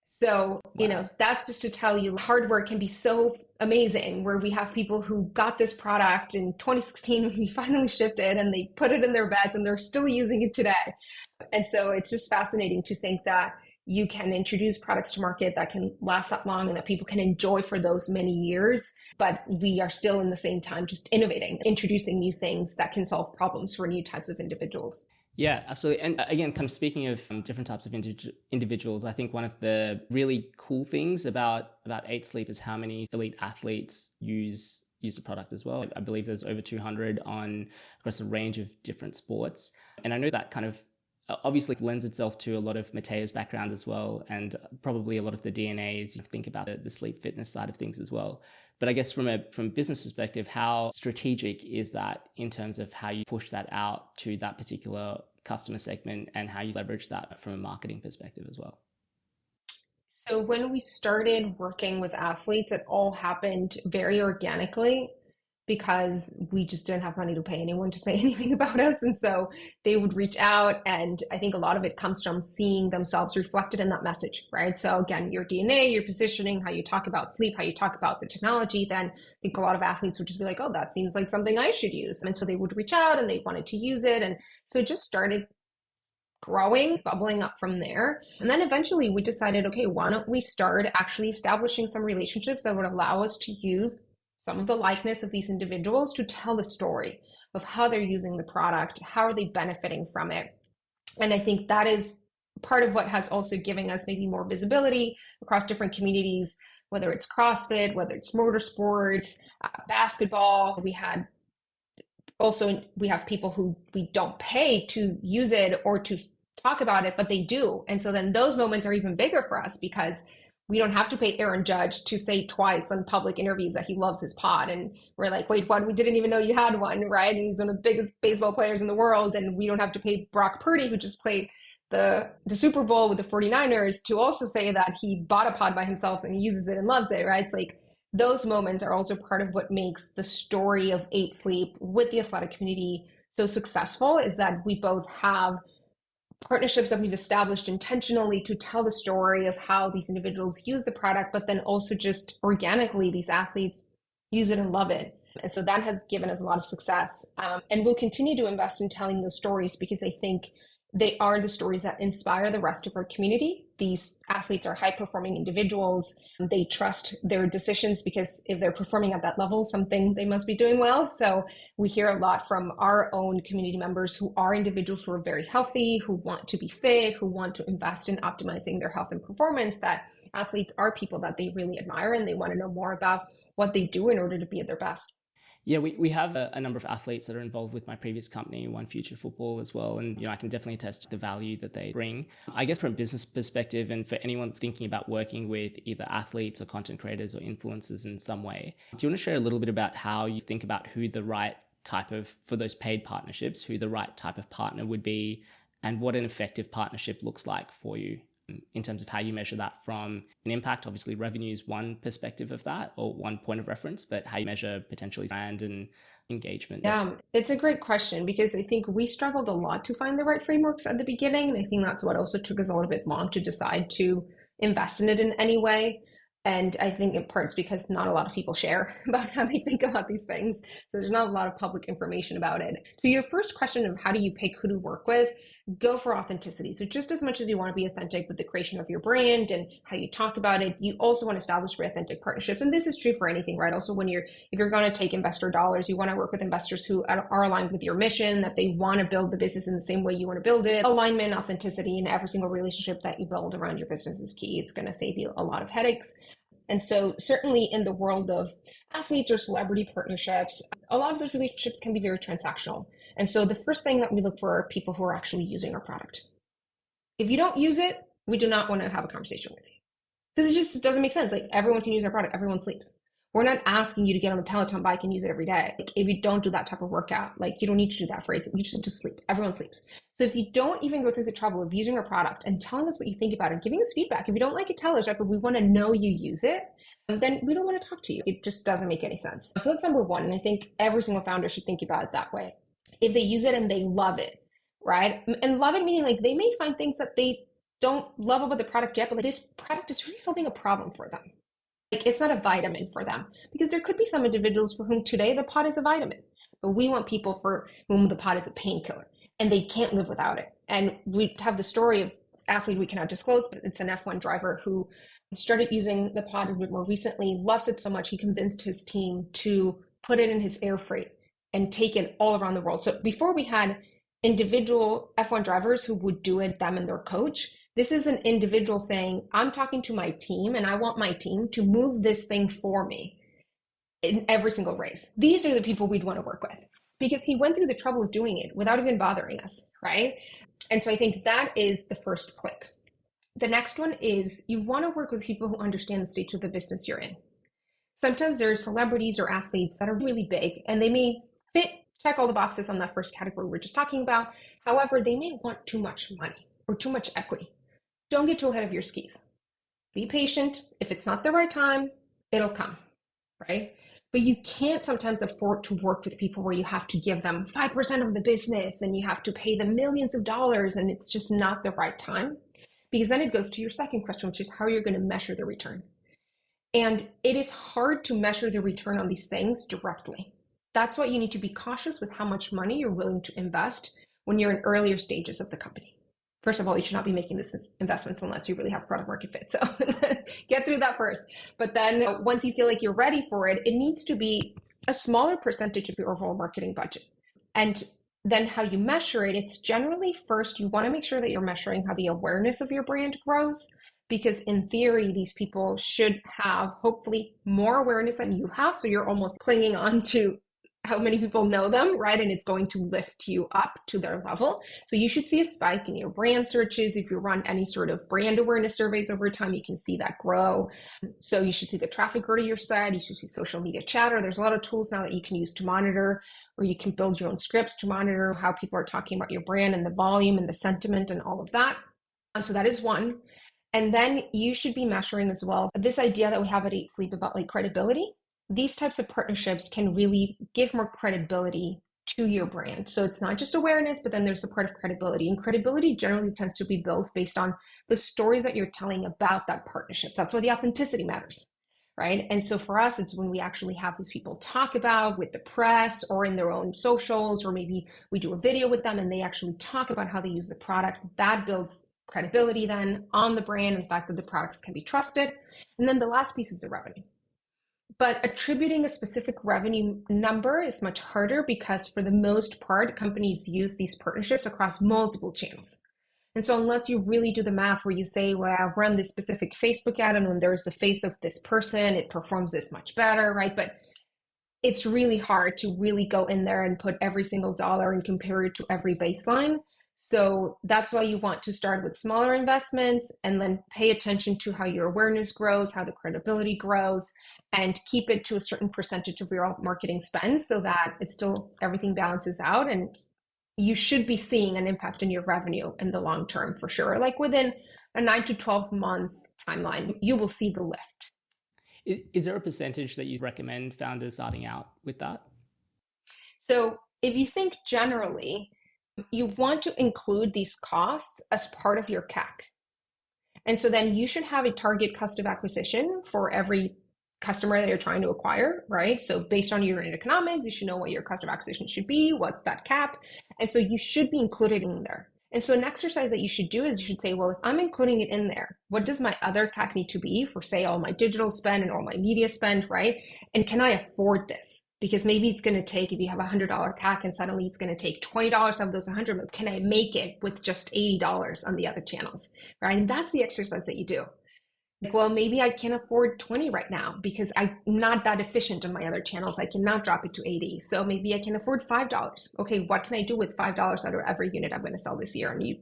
So, that's just to tell you hardware can be so amazing where we have people who got this product in 2016 when we finally shipped it and they put it in their beds and they're still using it today. And so it's just fascinating to think that you can introduce products to market that can last that long and that people can enjoy for those many years. But we are still in the same time just innovating, introducing new things that can solve problems for new types of individuals. Yeah, absolutely. And again, kind of speaking of different types of individuals, I think one of the really cool things about Eight Sleep is how many elite athletes use the product as well. I believe there's over 200 on across a range of different sports, and I know that kind of obviously lends itself to a lot of Mateo's background as well, and probably a lot of the DNA as you think about the sleep fitness side of things as well. But I guess from a business perspective, how strategic is that in terms of how you push that out to that particular customer segment and how you leverage that from a marketing perspective as well? So when we started working with athletes, it all happened very organically because we just didn't have money to pay anyone to say anything about us. And so they would reach out. And I think a lot of it comes from seeing themselves reflected in that message, right? So again, your DNA, your positioning, how you talk about sleep, how you talk about the technology, then I think a lot of athletes would just be like, oh, that seems like something I should use. And so they would reach out and they wanted to use it. And so it just started growing, bubbling up from there. And then eventually we decided, okay, why don't we start actually establishing some relationships that would allow us to use some of the likeness of these individuals to tell the story of how they're using the product, how are they benefiting from it. And I think that is part of what has also given us maybe more visibility across different communities, whether it's CrossFit, whether it's motorsports, basketball. We have people who we don't pay to use it or to talk about it, but they do. And so then those moments are even bigger for us because we don't have to pay Aaron Judge to say twice on public interviews that he loves his pod. And we're like, wait, what? We didn't even know you had one, right? And he's one of the biggest baseball players in the world. And we don't have to pay Brock Purdy, who just played the Super Bowl with the 49ers, to also say that he bought a pod by himself and he uses it and loves it, right? It's like those moments are also part of what makes the story of Eight Sleep with the athletic community so successful, is that we both have partnerships that we've established intentionally to tell the story of how these individuals use the product, but then also just organically these athletes use it and love it. And so that has given us a lot of success. And we'll continue to invest in telling those stories because I think they are the stories that inspire the rest of our community. These athletes are high performing individuals. They trust their decisions because if they're performing at that level, something they must be doing well. So we hear a lot from our own community members who are individuals who are very healthy, who want to be fit, who want to invest in optimizing their health and performance, that athletes are people that they really admire and they want to know more about what they do in order to be at their best. Yeah, we have a number of athletes that are involved with my previous company, One Future Football as well. And, I can definitely attest to the value that they bring. I guess from a business perspective, and for anyone that's thinking about working with either athletes or content creators or influencers in some way, do you want to share a little bit about how you think about who the right type of, for those paid partnerships, who the right type of partner would be and what an effective partnership looks like for you? In terms of how you measure that from an impact? Obviously revenue is one perspective of that or one point of reference, but how you measure potentially brand and engagement. Yeah, it's a great question because I think we struggled a lot to find the right frameworks at the beginning. And I think that's what also took us a little bit long to decide to invest in it in any way. And I think in part it's because not a lot of people share about how they think about these things. So there's not a lot of public information about it. So your first question of how do you pick who to work with, go for authenticity. So just as much as you want to be authentic with the creation of your brand and how you talk about it, you also want to establish very authentic partnerships. And this is true for anything, right? Also, if you're going to take investor dollars, you want to work with investors who are aligned with your mission, that they want to build the business in the same way you want to build it. Alignment, authenticity in every single relationship that you build around your business is key. It's going to save you a lot of headaches. And so certainly in the world of athletes or celebrity partnerships, a lot of those relationships can be very transactional. And so the first thing that we look for are people who are actually using our product. If you don't use it, we do not want to have a conversation with you. Because it just doesn't make sense. Like everyone can use our product, everyone sleeps. We're not asking you to get on the Peloton bike and use it every day. Like if you don't do that type of workout, like you don't need to do that for it. You just sleep. Everyone sleeps. So if you don't even go through the trouble of using our product and telling us what you think about it, giving us feedback, if you don't like it, tell us, right? But we want to know you use it, then we don't want to talk to you. It just doesn't make any sense. So that's number one. And I think every single founder should think about it that way. If they use it and they love it, right? And love it meaning like they may find things that they don't love about the product yet, but like this product is really solving a problem for them. Like it's not a vitamin for them because there could be some individuals for whom today the pot is a vitamin, but we want people for whom the pot is a painkiller and they can't live without it. And we have the story of athlete we cannot disclose, but it's an F1 driver who started using the pod a bit more recently, loves it so much he convinced his team to put it in his air freight and take it all around the world. So before we had individual F1 drivers who would do it, them and their coach. This is an individual saying, I'm talking to my team and I want my team to move this thing for me in every single race. These are the people we'd want to work with because he went through the trouble of doing it without even bothering us, right? And so I think that is the first click. The next one is you want to work with people who understand the stage of the business you're in. Sometimes there are celebrities or athletes that are really big and they may check all the boxes on that first category we're just talking about. However, they may want too much money or too much equity. Don't get too ahead of your skis. Be patient. If it's not the right time, it'll come, right? But you can't sometimes afford to work with people where you have to give them 5% of the business and you have to pay them millions of dollars and it's just not the right time. Because then it goes to your second question, which is how you're going to measure the return. And it is hard to measure the return on these things directly. That's why you need to be cautious with how much money you're willing to invest when you're in earlier stages of the company. First of all, you should not be making these investments unless you really have product market fit. So get through that first. But then once you feel like you're ready for it, it needs to be a smaller percentage of your overall marketing budget. And then how you measure it, it's generally first, you want to make sure that you're measuring how the awareness of your brand grows. Because in theory, these people should have hopefully more awareness than you have. So you're almost clinging on to how many people know them, right? And it's going to lift you up to their level. So you should see a spike in your brand searches. If you run any sort of brand awareness surveys over time, you can see that grow. So you should see the traffic go to your site. You should see social media chatter. There's a lot of tools now that you can use to monitor, or you can build your own scripts to monitor how people are talking about your brand and the volume and the sentiment and all of that. So that is one. And then you should be measuring as well this idea that we have at Eat Sleep about like credibility. These types of partnerships can really give more credibility to your brand. So it's not just awareness, but then there's the part of credibility. And credibility generally tends to be built based on the stories that you're telling about that partnership. That's why the authenticity matters, right? And so for us, it's when we actually have these people talk about with the press or in their own socials, or maybe we do a video with them and they actually talk about how they use the product. That builds credibility then on the brand and the fact that the products can be trusted. And then the last piece is the revenue. But attributing a specific revenue number is much harder because for the most part, companies use these partnerships across multiple channels. And so unless you really do the math where you say, well, I've run this specific Facebook ad and when there's the face of this person, it performs this much better, right? But it's really hard to really go in there and put every single dollar and compare it to every baseline. So that's why you want to start with smaller investments and then pay attention to how your awareness grows, how the credibility grows, and keep it to a certain percentage of your marketing spend so that it's still everything balances out. And you should be seeing an impact in your revenue in the long term for sure. Like within a 9 to 12 month timeline, you will see the lift. Is there a percentage that you recommend founders starting out with that? So if you think generally, you want to include these costs as part of your CAC. And so then you should have a target cost of acquisition for every customer that you're trying to acquire, right? So based on your unit economics, you should know what your cost of acquisition should be, what's that cap. And so you should be included in there. And so an exercise that you should do is you should say, well, if I'm including it in there, what does my other CAC need to be for, say, all my digital spend and all my media spend, right? And can I afford this? Because maybe it's going to take, if you have a $100 CAC and suddenly it's going to take $20 of those 100, but can I make it with just $80 on the other channels, right? And that's the exercise that you do. Like, well, maybe I can't afford 20 right now because I'm not that efficient on my other channels. I cannot drop it to 80. So maybe I can afford $5. Okay, what can I do with $5 out of every unit I'm going to sell this year? And you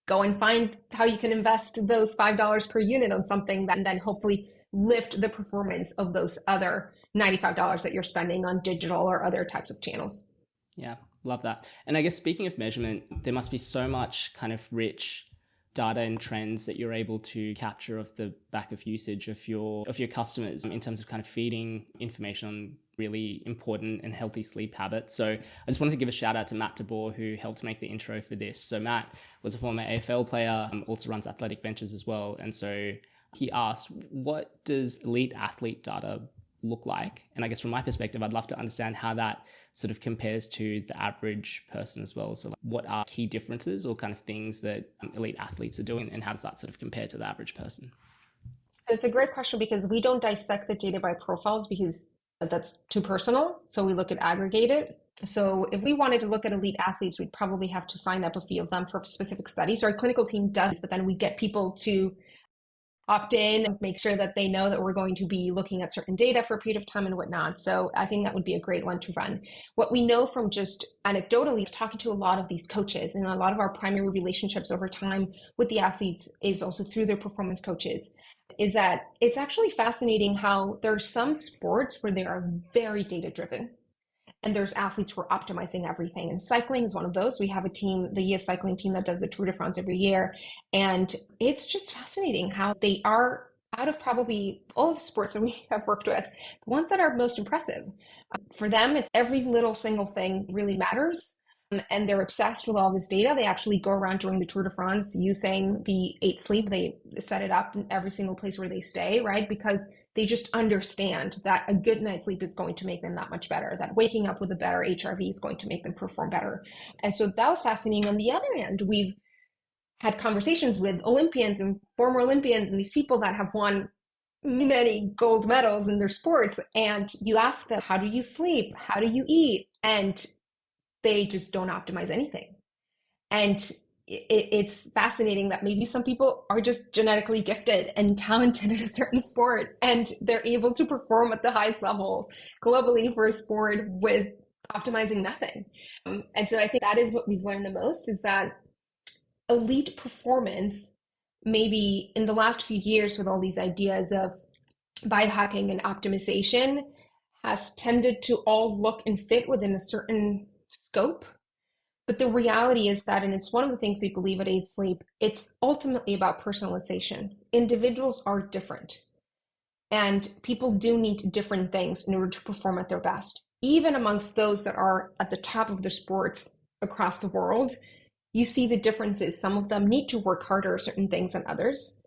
go and find how you can invest those $5 per unit on something that, and then hopefully lift the performance of those other $95 that you're spending on digital or other types of channels. Yeah, love that. And I guess speaking of measurement, there must be so much kind of rich data and trends that you're able to capture off the back of usage of your customers in terms of kind of feeding information on really important and healthy sleep habits. So I just wanted to give a shout out to Matt DeBoer, who helped make the intro for this. So Matt was a former AFL player, also runs Athletic Ventures as well. And so he asked, what does elite athlete data look like? And I guess from my perspective, I'd love to understand how that sort of compares to the average person as well. So what are key differences or kind of things that elite athletes are doing, and how does that sort of compare to the average person? It's a great question because we don't dissect the data by profiles because that's too personal. So we look at aggregated. So if we wanted to look at elite athletes, we'd probably have to sign up a few of them for specific studies. So our clinical team does, but then we get people to opt in and make sure that they know that we're going to be looking at certain data for a period of time and whatnot. So I think that would be a great one to run. What we know from just anecdotally talking to a lot of these coaches, and a lot of our primary relationships over time with the athletes is also through their performance coaches, is that it's actually fascinating how there are some sports where they are very data driven. And there's athletes who are optimizing everything. And cycling is one of those. We have a team, the EF cycling team, that does the Tour de France every year. And it's just fascinating how they are, out of probably all of the sports that we have worked with, the ones that are most impressive. For them, it's every little single thing really matters. And they're obsessed with all this data. They actually go around during the Tour de France using the 8 Sleep. They set it up in every single place where they stay, right? Because they just understand that a good night's sleep is going to make them that much better, that waking up with a better HRV is going to make them perform better. And so that was fascinating. On the other hand, we've had conversations with Olympians and former Olympians and these people that have won many gold medals in their sports. And you ask them, how do you sleep? How do you eat? And they just don't optimize anything. And it's fascinating that maybe some people are just genetically gifted and talented at a certain sport, and they're able to perform at the highest levels globally for a sport with optimizing nothing. And so I think that is what we've learned the most, is that elite performance, maybe in the last few years with all these ideas of biohacking and optimization, has tended to all look and fit within a certain scope. But the reality is that, and it's one of the things we believe at 8 Sleep, it's ultimately about personalization. Individuals are different, and people do need different things in order to perform at their best. Even amongst those that are at the top of the sports across the world, you see the differences. Some of them need to work harder at certain things than others.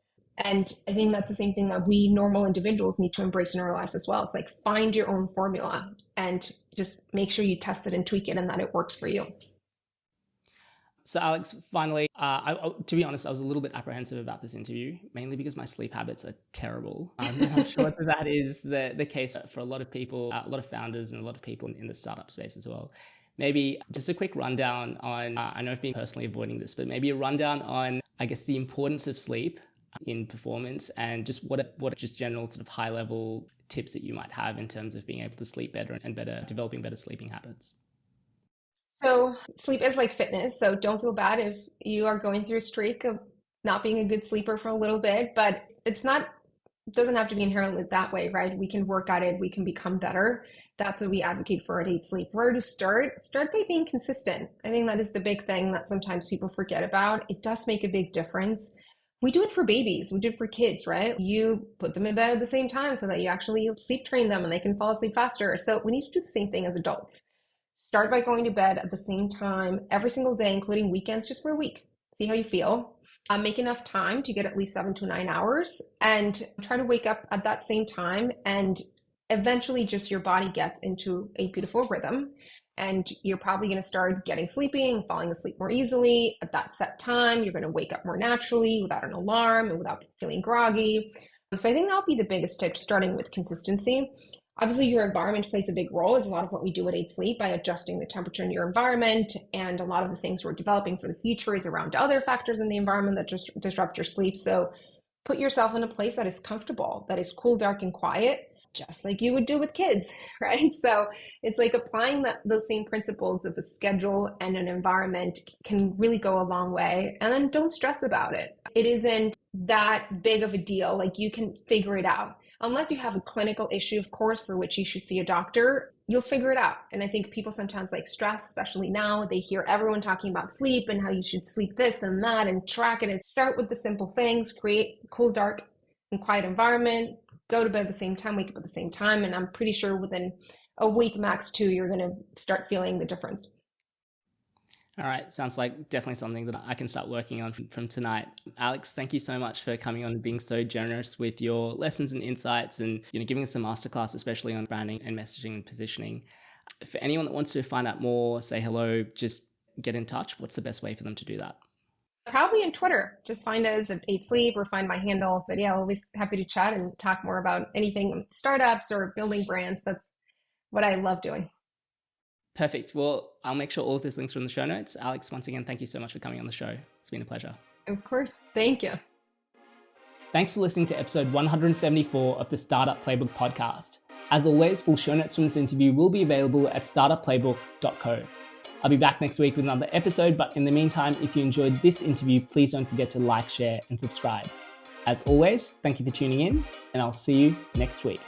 And I think that's the same thing that we normal individuals need to embrace in our life as well. It's like, find your own formula and just make sure you test it and tweak it and that it works for you. So Alex, finally, to be honest, I was a little bit apprehensive about this interview, mainly because my sleep habits are terrible. And I'm sure that is the case for a lot of people, a lot of founders and a lot of people in the startup space as well. Maybe just a quick rundown on, I know I've been personally avoiding this, but maybe a rundown on, I guess, the importance of sleep in performance, and just what just general sort of high level tips that you might have in terms of being able to sleep better and developing better sleeping habits. So sleep is like fitness. So don't feel bad if you are going through a streak of not being a good sleeper for a little bit, but it doesn't have to be inherently that way, right? We can work at it. We can become better. That's what we advocate for at 8 Sleep. Where to start? Start by being consistent. I think that is the big thing that sometimes people forget about. It does make a big difference. We do it for babies. We do it for kids, right? You put them in bed at the same time so that you actually sleep train them and they can fall asleep faster. So we need to do the same thing as adults. Start by going to bed at the same time every single day, including weekends, just for a week. See how you feel. Make enough time to get at least 7 to 9 hours, and try to wake up at that same time. And eventually just your body gets into a beautiful rhythm, and you're probably going to start getting sleepy and falling asleep more easily at that set time. You're going to wake up more naturally without an alarm and without feeling groggy. So I think that'll be the biggest tip, starting with consistency. Obviously, your environment plays a big role, as a lot of what we do at 8 Sleep, by adjusting the temperature in your environment. And a lot of the things we're developing for the future is around other factors in the environment that just disrupt your sleep. So put yourself in a place that is comfortable, that is cool, dark, and quiet, just like you would do with kids, right? So it's like applying those same principles of a schedule and an environment can really go a long way. And then don't stress about it. It isn't that big of a deal. Like, you can figure it out. Unless you have a clinical issue, of course, for which you should see a doctor, you'll figure it out. And I think people sometimes like stress, especially now. They hear everyone talking about sleep and how you should sleep this and that and track it. And start with the simple things. Create a cool, dark, and quiet environment. Go to bed at the same time, wake up at the same time. And I'm pretty sure within a week, max 2, you're going to start feeling the difference. All right. Sounds like definitely something that I can start working on from tonight. Alex, thank you so much for coming on and being so generous with your lessons and insights, and giving us a masterclass, especially on branding and messaging and positioning. For anyone that wants to find out more, say hello, just get in touch. What's the best way for them to do that? Probably on Twitter. Just find us at 8 Sleep or find my handle. But yeah, always happy to chat and talk more about anything startups or building brands. That's what I love doing. Perfect. Well, I'll make sure all of these links are in the show notes. Alex, once again, thank you so much for coming on the show. It's been a pleasure. Of course. Thank you. Thanks for listening to episode 174 of the Startup Playbook podcast. As always, full show notes from this interview will be available at startupplaybook.co. I'll be back next week with another episode, but in the meantime, if you enjoyed this interview, please don't forget to like, share, and subscribe. As always, thank you for tuning in, and I'll see you next week.